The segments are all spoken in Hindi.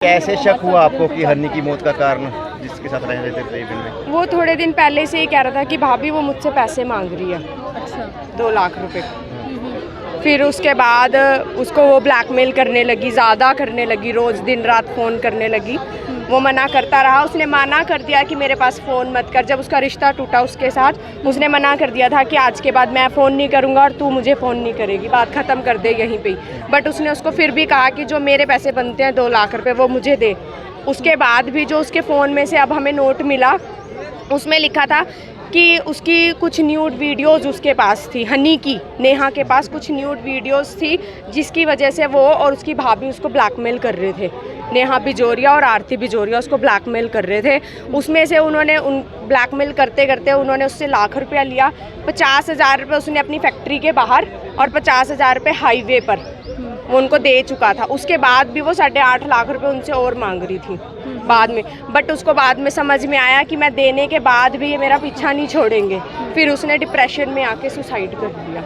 कैसे शक हुआ आपको कि हनी की मौत का कारण जिसके साथ रह रहे थे इवेंट में? वो थोड़े दिन पहले से ही कह रहा था कि भाभी वो मुझसे पैसे मांग रही है। अच्छा। 2 लाख रुपए। फिर उसके बाद उसको वो ब्लैकमेल करने लगी, ज़्यादा करने लगी, रोज़ दिन रात फ़ोन करने लगी। वो मना करता रहा, उसने मना कर दिया कि मेरे पास फ़ोन मत कर। जब उसका रिश्ता टूटा उसके साथ, उसने मना कर दिया था कि आज के बाद मैं फ़ोन नहीं करूँगा और तू मुझे फ़ोन नहीं करेगी, बात ख़त्म कर दे यहीं पे। बट उसने उसको फिर भी कहा कि जो मेरे पैसे बनते हैं 2 लाख रुपए वो मुझे दे। उसके बाद भी जो उसके फ़ोन में से अब हमें नोट मिला, उसमें लिखा था कि उसकी कुछ न्यूड वीडियोस उसके पास थी, हनी की, नेहा के पास कुछ न्यूड वीडियोस थी, जिसकी वजह से वो और उसकी भाभी उसको ब्लैकमेल कर रहे थे। नेहा बिजोरिया और आरती बिजोरिया उसको ब्लैकमेल कर रहे थे। उसमें से उन्होंने ब्लैकमेल करते करते उन्होंने उससे लाख रुपया लिया। 50,000 रुपये उसने अपनी फैक्ट्री के बाहर और 50,000 रुपये हाईवे पर वो उनको दे चुका था। उसके बाद भी वो 8.5 लाख रुपए उनसे और मांग रही थी बाद में। बट उसको बाद में समझ में आया कि मैं देने के बाद भी ये मेरा पीछा नहीं छोड़ेंगे। फिर उसने डिप्रेशन में आके सुसाइड कर दिया।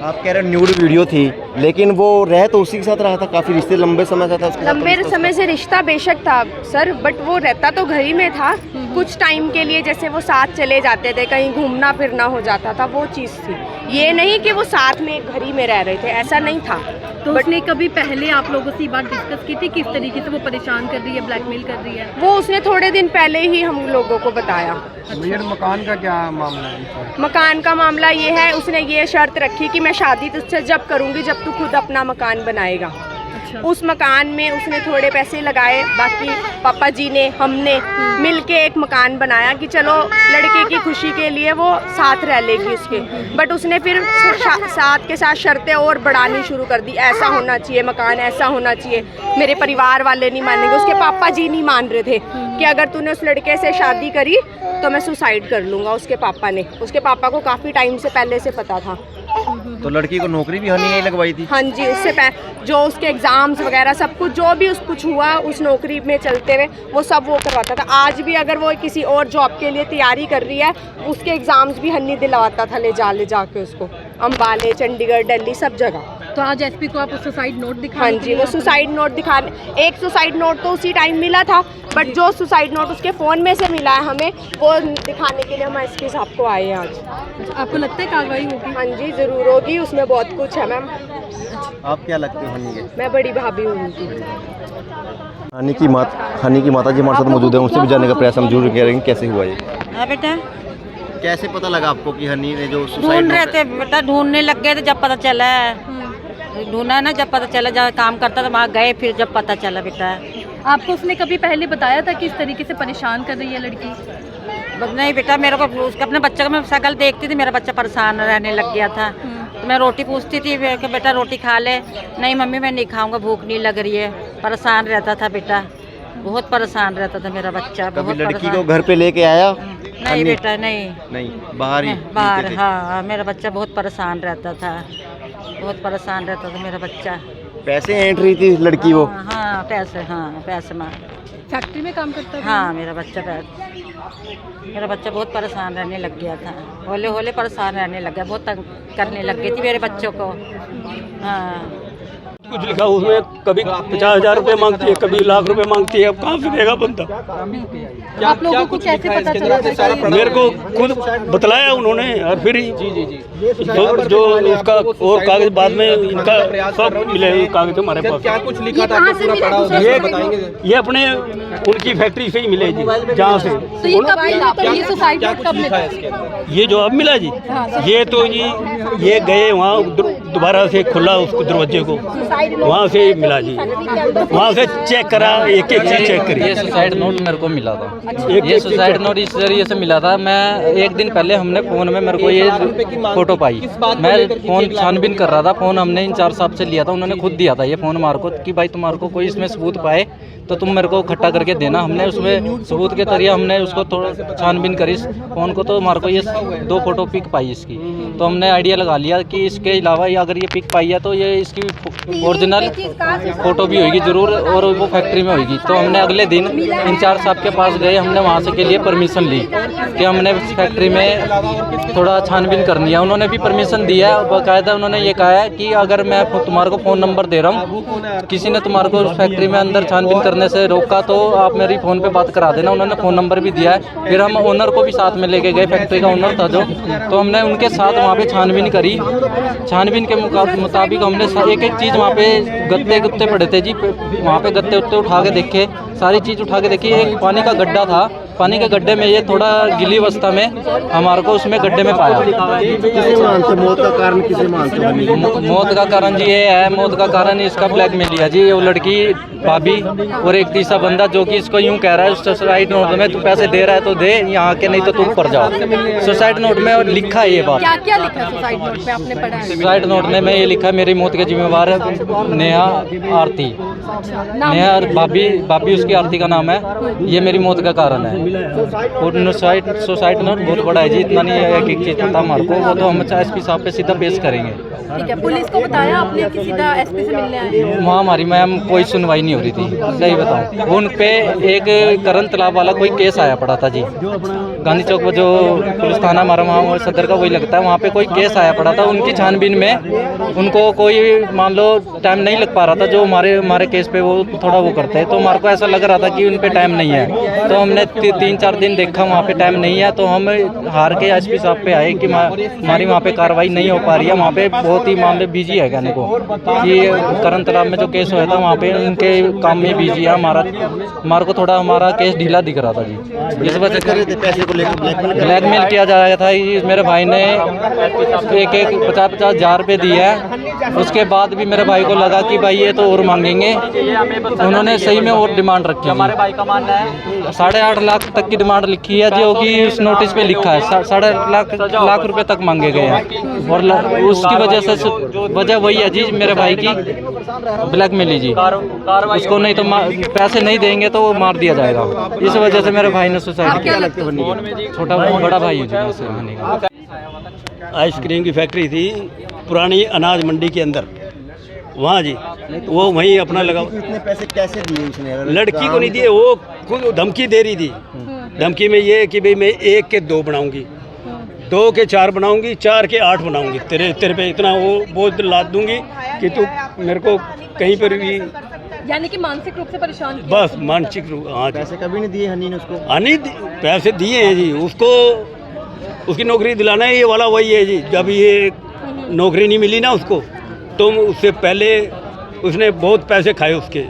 आप कह रहे हो न्यूड वीडियो थी, लेकिन वो रह तो उसी के साथ रहा था, काफ़ी रिश्ते लंबे समय से था उसके साथ। लंबे समय से रिश्ता बेशक था सर, बट वो रहता तो घर ही में था। कुछ टाइम के लिए जैसे वो साथ चले जाते थे, कहीं घूमना फिरना हो जाता था, वो चीज़ थी। ये नहीं कि वो साथ में घर ही में रह रहे थे, ऐसा नहीं था। तो उसने कभी पहले आप लोगों से ये बात डिस्कस की थी किस तरीके से वो परेशान कर रही है, ब्लैकमेल कर रही है? वो उसने थोड़े दिन पहले ही हम लोगों को बताया। भैया मकान का क्या मामला है? मकान का मामला ये है, उसने ये शर्त रखी कि मैं शादी तुझसे जब करूँगी जब तू खुद अपना मकान बनाएगा। अच्छा। उस मकान में उसने थोड़े पैसे लगाए, बाकी पापा जी ने हमने मिलके एक मकान बनाया कि चलो लड़के की खुशी के लिए वो साथ रह लेगी उसके। बट उसने फिर साथ के साथ शर्तें और बढ़ानी शुरू कर दी। ऐसा होना चाहिए मकान, ऐसा होना चाहिए। मेरे परिवार वाले नहीं मानेंगे, उसके पापा जी नहीं मान रहे थे कि अगर तूने उस लड़के से शादी करी तो मैं सुसाइड कर लूँगा। उसके पापा ने, उसके पापा को काफ़ी टाइम से पहले से पता था। तो लड़की को नौकरी भी हनी ने लगवाई थी? हाँ जी, उससे जो उसके एग्ज़ाम्स वगैरह सब कुछ जो भी कुछ हुआ उस नौकरी में चलते हुए वो सब वो करवाता था। आज भी अगर वो किसी और जॉब के लिए तैयारी कर रही है, उसके एग्ज़ाम्स भी हनी दिलवाता था ले जा के उसको, अम्बाले, चंडीगढ़, दिल्ली, सब जगह। तो आज एसपी को आप सुसाइड नोट दिखा? हाँ जी, वो सुसाइड नोट दिखाने, एक सुसाइड नोट तो उसी टाइम मिला था, बट जो सुसाइड नोट उसके फ़ोन में से मिला है हमें, वो दिखाने के लिए हम एसपी साहब को आए हैं आज। आपको लगता है कार्रवाई होगी? हाँ जी, ज़रूर होगी, उसमें बहुत कुछ है मैम। आप क्या लगते हो हनी के? मैं बड़ी भाभी हूँ उनकी। हनी की माता जी हमारे साथ मौजूद है, उनसे भी जानने का प्रयास हम जरूर करेंगे कैसे हुआ ये। हाँ बेटा, कैसे पता लगा आपको कि हनी ने जो ढूंढ सुसाइड रहे थे बेटा, ढूंढने लग गए थे जब पता चला। ढूंढा ना, जब पता चला, जब काम करता था वहाँ गए, फिर जब पता चला बेटा। आपको उसने कभी पहले बताया था कि इस तरीके से परेशान कर रही है लड़की? नहीं बेटा, मेरे को उसका अपने बच्चे का मैं शकल देखती थी, मेरा बच्चा परेशान रहने लग गया था। तो मैं रोटी पूछती थी कि बेटा रोटी खा ले। नहीं मम्मी मैं नहीं खाऊंगा, भूख नहीं लग रही है। परेशान रहता था बेटा, बहुत परेशान रहता था मेरा बच्चा। कभी बहुत लड़की को परेशान। घर पे लेके आया? नहीं बेटा, नहीं बाहर ही बाहर। मिलते थे? हाँ, मेरा बच्चा बहुत परेशान रहता था, बहुत परेशान रहता था मेरा बच्चा। पैसे ऐंठ रही थी लड़की वो? हाँ पैसे माँ। फैक्ट्री में काम करता था? हाँ मेरा बच्चा बहुत परेशान रहने लग गया था। होले होले परेशान रहने लग गया, बहुत तंग करने लग गई थी मेरे बच्चों को। हाँ कुछ लिखा उसमें, कभी 50,000 रुपये मांगती है, कभी लाख रुपए मांगती है। अब कहाँ से देगा बंदा? आप लोगों को कैसे पता चला? मेरे को खुद बतलाया उन्होंने, और फिर जो उसका और कागज बाद में इनका सब मिले कागज हमारे पास। क्या कुछ लिखा था? ये अपने उनकी फैक्ट्री से ही मिले जी, जहाँ से। तो ये कब मिला? तो ये सुसाइड नोट कब मिला? ये जो अब मिला जी, ये तो जी ये गए वहाँ दोबारा से खुला उसको दरवाजे को, वहाँ से मिला जी, वहाँ से चेक करा, एक चीज चेक करी। ये सुसाइड नोट मेरे को मिला था। ये सुसाइड नोट इस जरिए से मिला था। मैं एक दिन पहले हमने फ़ोन में मेरे को ये फ़ोटो पाई। मैं फ़ोन छानबीन कर रहा था, फ़ोन हमने इंचार्ज साहब से लिया था, उन्होंने खुद दिया था ये फ़ोन हमारे को कि भाई तुम्हारे को कोई इसमें सबूत पाए तो तुम मेरे को इकट्ठा करके देना। हमने उसमें सबूत के जरिए हमने उसको थोड़ा छानबीन करी फ़ोन को, तो हमारे को ये 2 फोटो पिक पाई इसकी। तो हमने आइडिया लगा लिया कि इसके अलावा अगर ये पिक पाई है तो ये इसकी ओरिजिनल फ़ोटो भी होगी ज़रूर, और वो फैक्ट्री में होगी। तो हमने अगले दिन इंचार्ज साहब के पास गए, हमने वहाँ से के लिए परमिशन ली कि हमने फैक्ट्री में थोड़ा छानबीन करनी है। उन्होंने भी परमिशन दिया है, बाकायदा उन्होंने ये कहा है कि अगर मैं तुम्हारे को फ़ोन नंबर दे रहा हूँ, किसी ने तुम्हारे को फैक्ट्री में अंदर छानबीन कर करने से रोका, तो आप मेरी फ़ोन पे बात करा देना। उन्होंने फ़ोन नंबर भी दिया है। फिर हम ओनर को भी साथ में लेके गए, फैक्ट्री का ओनर था जो, तो हमने उनके साथ वहाँ पे छानबीन करी। छानबीन के मुताबिक हमने एक एक चीज़ वहाँ पे गत्ते पड़े थे जी, वहाँ पे गत्ते उत्ते उठा के देखे, सारी चीज़ उठा के देखी। एक पानी का गड्ढा था, पानी के गड्ढे में ये थोड़ा गिली अवस्था में हमारे को उसमें गड्ढे में पाया। मौत का कारण किसे मानते हो? मौत का कारण जी ये है, मौत का कारण इसका ब्लैकमेल लिया जी। वो लड़की भाभी और एक तीसरा बंदा जो कि इसको यूं कह रहा है सुसाइड नोट में तू पैसे दे रहा है तो दे, यहाँ के नहीं तो तुम ऊपर जाओ। सुसाइड नोट में लिखा है ये बात। क्या क्या लिखा है सुसाइड नोट पे, आपने पढ़ा है? सुसाइड नोट में ये लिखा है, मेरी मौत के जिम्मेवार है नेहा आरती। नेहा भाभी उसकी आरती का नाम है, ये मेरी मौत का कारण है। और सुसाइड नोट बहुत बड़ा है जी, इतना नहीं है एक चीज़ पता हमारे को, वो तो हम एसपी साहब पे सीधा पेश करेंगे। ठीक है, पुलिस को बताया आपने कि सीधा एसपी से मिलने आए? वहाँ हमारी मैम कोई सुनवाई नहीं हो रही थी, सही बताऊँ। उन पे एक करण तालाब वाला कोई केस आया पड़ा था जी, गांधी चौक पर जो पुलिस थाना हमारा वहाँ सदर का वही लगता है, वहाँ पे कोई केस आया पड़ा था। उनकी छानबीन में उनको कोई मान लो टाइम नहीं लग पा रहा था, जो हमारे केस पे वो थोड़ा वो करते हैं, तो हमारे को ऐसा लग रहा था कि उन पे टाइम नहीं है। तो हमने 3-4 दिन देखा वहाँ पे टाइम नहीं है, तो हम हार के एसपी साहब पे आए कि हमारी वहाँ पे कार्रवाई नहीं हो पा रही है, वहाँ पे बहुत ही मामले बिजी है कहने को कि करण तालाब में जो केस हुआ था वहाँ पे उनके काम में बिजी है। हमारे को थोड़ा हमारा केस ढीला दिख रहा था जी, इस वजह से पैसे को लेकर ब्लैकमेल किया जा रहा था। मेरे भाई ने एक 50-50 हज़ार रुपये दिए हैं, उसके बाद भी मेरे भाई को लगा कि भाई ये तो और मांगेंगे, उन्होंने सही में और डिमांड रखी। हमारे भाई का मानना है 8.5 लाख तक की डिमांड लिखी है, जो कि उस नोटिस पे लिखा है 8.5 लाख रुपए तक मांगे गए हैं। और उसकी वजह से वजह वही है जी, मेरे भाई की ब्लैकमेल जी, उसको नहीं तो पैसे नहीं देंगे तो मार दिया जाएगा। इस वजह से मेरे भाई ने सुसाइड किया। छोटा बड़ा भाई है जी। आइसक्रीम की फैक्ट्री थी पुरानी अनाज मंडी के अंदर, वहाँ जी वो वहीं अपना लगा। इतने पैसे कैसे दिए उसने? लड़की को नहीं दिए, वो खुद धमकी दे रही थी। धमकी में ये कि भाई मैं 1 के 2 बनाऊंगी, 2 के 4 बनाऊंगी, 4 के 8 बनाऊंगी, तेरे पे इतना वो बोझ लाद दूंगी कि तू मेरे को कहीं पर भी, यानी कि मानसिक रूप से परेशान किया? बस मानसिक रूप। हाँ जी, पैसे कभी नहीं दिए हनी ने उसको? हनी पैसे दिए हैं जी, उसको उसकी नौकरी दिलाना है, ये वाला वही है जी। जब ये नौकरी नहीं मिली ना उसको, तो उससे पहले उसने बहुत पैसे खाए उसके,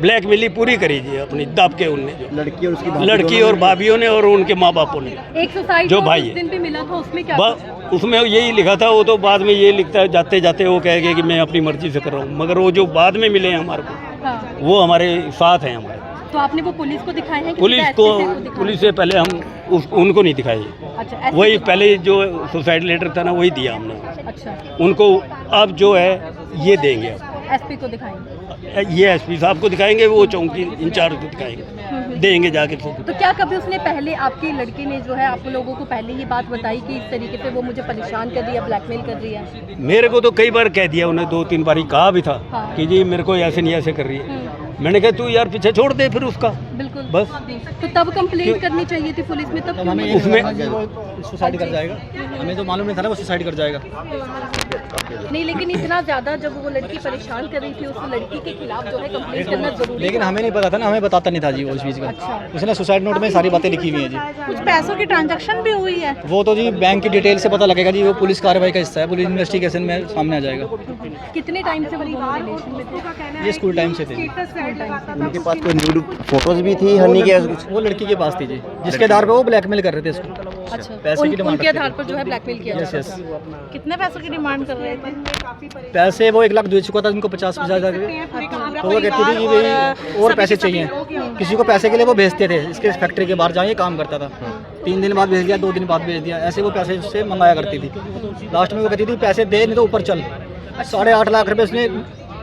ब्लैकमेली पूरी करी जी अपनी दब के उनने, जो लड़की और भाभीियों ने और उनके माँ बापों ने। एक सुसाइड जो भाई दिन पे मिला था उसमें क्या बस उसमें यही लिखा था, वो तो बाद में ये लिखता है जाते जाते वो कह गया कि मैं अपनी मर्जी से कर रहा हूँ, मगर वो जो बाद में मिले हैं हमारे को, हाँ। वो हमारे साथ हैं हमारे। तो आपने वो पुलिस को दिखाए हैं? पुलिस से पहले हम उनको नहीं दिखाई। अच्छा, वही पहले जो सुसाइड लेटर था ना वही दिया हमने। अच्छा, उनको अब जो है ये देंगे, अब एसपी को दिखाएंगे? ये एसपी साहब को दिखाएंगे, वो चौकी इंचार्ज को दिखाएंगे, देंगे जाके। तो क्या कभी उसने पहले आपकी लड़की ने जो है आप लोगों को पहले ये बात बताई कि इस तरीके से वो मुझे परेशान कर रही है, ब्लैकमेल कर रही है? मेरे को तो कई बार कह दिया उन्हें, 2-3 बार कहा भी था। हाँ। कि जी मेरे को ऐसे नहीं ऐसे कर रही है। मैंने कहा तू यार पीछे छोड़ दे फिर उसका। बिल्कुल, बस। तो तब कंप्लेंट करनी चाहिए थी पुलिस में, तब हमें उसमें सुसाइड कर जाएगा, हमें तो मालूम नहीं था ना वो सुसाइड कर जाएगा। नहीं, लेकिन इतना ज्यादा जब वो लड़की परेशान कर रही थी, उस लड़की के खिलाफ जो है कंप्लेंट करना जरूरी। लेकिन हमें नहीं पता था ना, हमें बताता नहीं था जी वो इस चीज़ का। उसने सुसाइड नोट में सारी बातें लिखी हुई हैं जी। कुछ पैसों की ट्रांजैक्शन भी हुई है? वो तो जी बैंक की डिटेल से पता लगेगा जी, वो पुलिस कार्रवाई का हिस्सा है, पुलिस इन्वेस्टिगेशन में सामने आ जाएगा। कितने टाइम से वो रिलेशन में थे? ये स्कूल टाइम से थे। उनके पास कोई न्यूड फोटोज भी थी हनी के? वो लड़की के पास थी जी, जिसके आधार पर वो ब्लैकमेल कर रहे थे इसको। अच्छा, पैसे की डिमांड उनके आधार पर जो है ब्लैकमेल किया जा रहा यस। था। कितने पैसों की डिमांड कर रहे थे? पैसे वो 1 लाख दे चुका था उनको, 50-50 हज़ार। तो वो कहती थी कि भाई और पैसे चाहिए, किसी को पैसे के लिए वो भेजते थे, इसके फैक्ट्री के बाहर जाए काम करता था, 3 दिन बाद भेज दिया, 2 दिन बाद भेज दिया, ऐसे वो पैसे उससे मंगाया करती थी। लास्ट में वो कहती थी पैसे दे नहीं तो ऊपर चल। 8.5 लाख रुपये उसने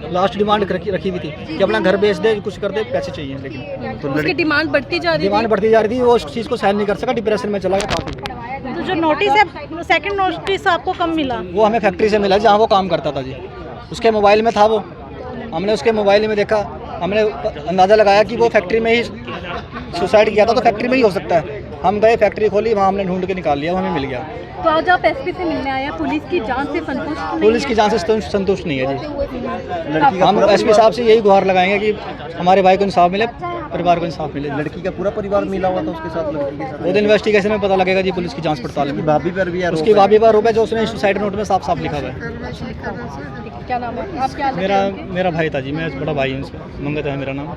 लास्ट डिमांड रखी हुई थी कि अपना घर बेच दे, कुछ कर दे, पैसे चाहिए। लेकिन तो उसकी डिमांड बढ़ती जा रही डिमांड बढ़ती जा रही थी, वो उस चीज़ को सहन नहीं कर सका, डिप्रेशन में चला गया काफ़ी। तो जो नोटिस है, सेकंड नोटिस आपको कब मिला? वो हमें फैक्ट्री से मिला जहाँ वो काम करता था जी, उसके मोबाइल में था वो। हमने उसके मोबाइल में देखा, हमने अंदाज़ा लगाया कि वो फैक्ट्री में ही सुसाइड किया था, तो फैक्ट्री में ही हो सकता है। हम गए, फैक्ट्री खोली, वहाँ हमने ढूंढ के निकाल लिया, वो हमें मिल गया। तो आज आप एसपी से मिलने आए हैं, पुलिस की जांच से संतुष्ट नहीं पुलिस हैं? की जांच से संतुष्ट नहीं है जी। लड़की का हम पूरा एसपी साहब से यही गुहार लगाएंगे कि हमारे भाई को इंसाफ मिले, परिवार को इंसाफ मिले। लड़की का पूरा परिवार मिला हुआ था उसके साथ, लड़की के साथ। वो तो इन्वेस्टिगेशन में पता लगेगा जी, पुलिस की जांच पड़ताल में। भाभी पर भी आरोप उसकी है। भाभी पर आरोप है, जो उसने सुसाइड नोट में साफ साफ लिखा हुआ है। क्या नाम है आप? क्या लगता है मेरा उनके? मेरा भाई था जी, मैं बड़ा भाई हूँ उसका, मंगत है मेरा नाम।